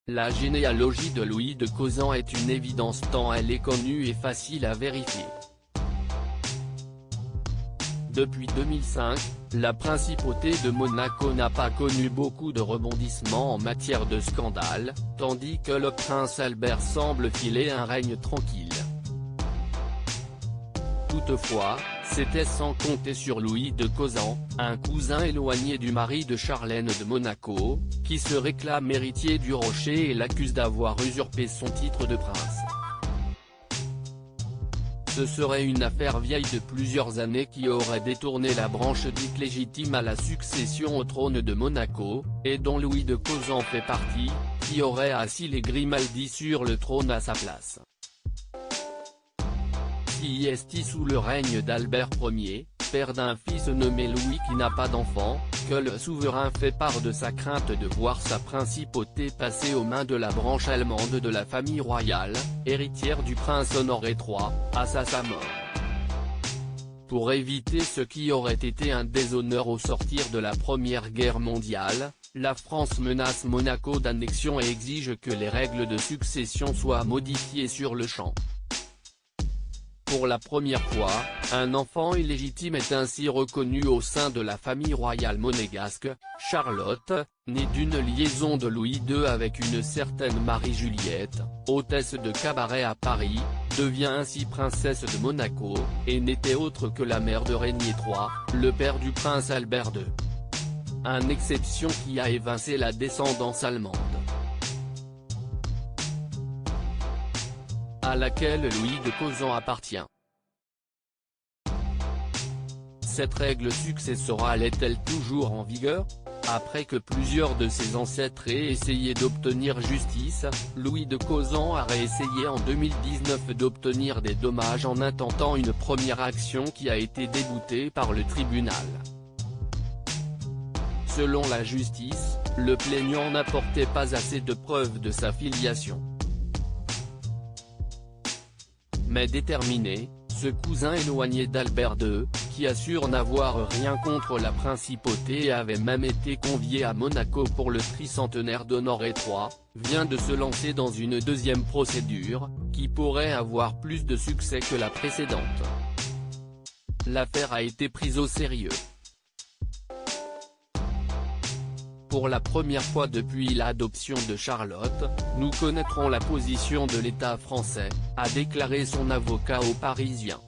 La généalogie de Louis de Causan est une évidence tant elle est connue et facile à vérifier. Depuis 2005, la principauté de Monaco n'a pas connu beaucoup de rebondissements en matière de scandale, tandis que le prince Albert semble filer un règne tranquille. Toutefois, c'était sans compter sur Louis de Causan, un cousin éloigné du mari de Charlène de Monaco, qui se réclame héritier du Rocher et l'accuse d'avoir usurpé son titre de prince. Ce serait une affaire vieille de plusieurs années qui aurait détourné la branche dite légitime à la succession au trône de Monaco, et dont Louis de Causan fait partie, qui aurait assis les Grimaldi sur le trône à sa place. C'est sous le règne d'Albert Ier, père d'un fils nommé Louis qui n'a pas d'enfant, que le souverain fait part de sa crainte de voir sa principauté passer aux mains de la branche allemande de la famille royale, héritière du prince Honoré III, à sa mort. Pour éviter ce qui aurait été un déshonneur au sortir de la Première Guerre mondiale, la France menace Monaco d'annexion et exige que les règles de succession soient modifiées sur le champ. Pour la première fois, un enfant illégitime est ainsi reconnu au sein de la famille royale monégasque. Charlotte, née d'une liaison de Louis II avec une certaine Marie-Juliette, hôtesse de cabaret à Paris, devient ainsi princesse de Monaco, et n'était autre que la mère de Régnier III, le père du prince Albert II. Une exception qui a évincé la descendance allemande, à laquelle Louis de Causan appartient. Cette règle successorale est-elle toujours en vigueur? Après que plusieurs de ses ancêtres aient essayé d'obtenir justice, Louis de Causan a réessayé en 2019 d'obtenir des dommages en intentant une première action qui a été déboutée par le tribunal. Selon la justice, le plaignant n'apportait pas assez de preuves de sa filiation. Mais déterminé, ce cousin éloigné d'Albert II, qui assure n'avoir rien contre la principauté et avait même été convié à Monaco pour le tricentenaire d'Honoré III, vient de se lancer dans une deuxième procédure, qui pourrait avoir plus de succès que la précédente. L'affaire a été prise au sérieux. Pour la première fois depuis l'adoption de Charlotte, nous connaîtrons la position de l'État français, a déclaré son avocat aux Parisiens.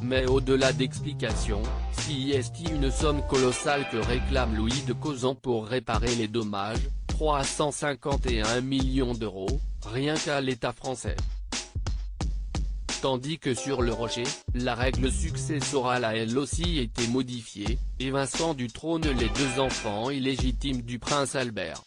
Mais au-delà d'explications, c'est une somme colossale que réclame Louis de Causan pour réparer les dommages, 351 millions d'euros, rien qu'à l'État français. Tandis que sur le Rocher, la règle successorale a elle aussi été modifiée, évinçant du trône les deux enfants illégitimes du prince Albert.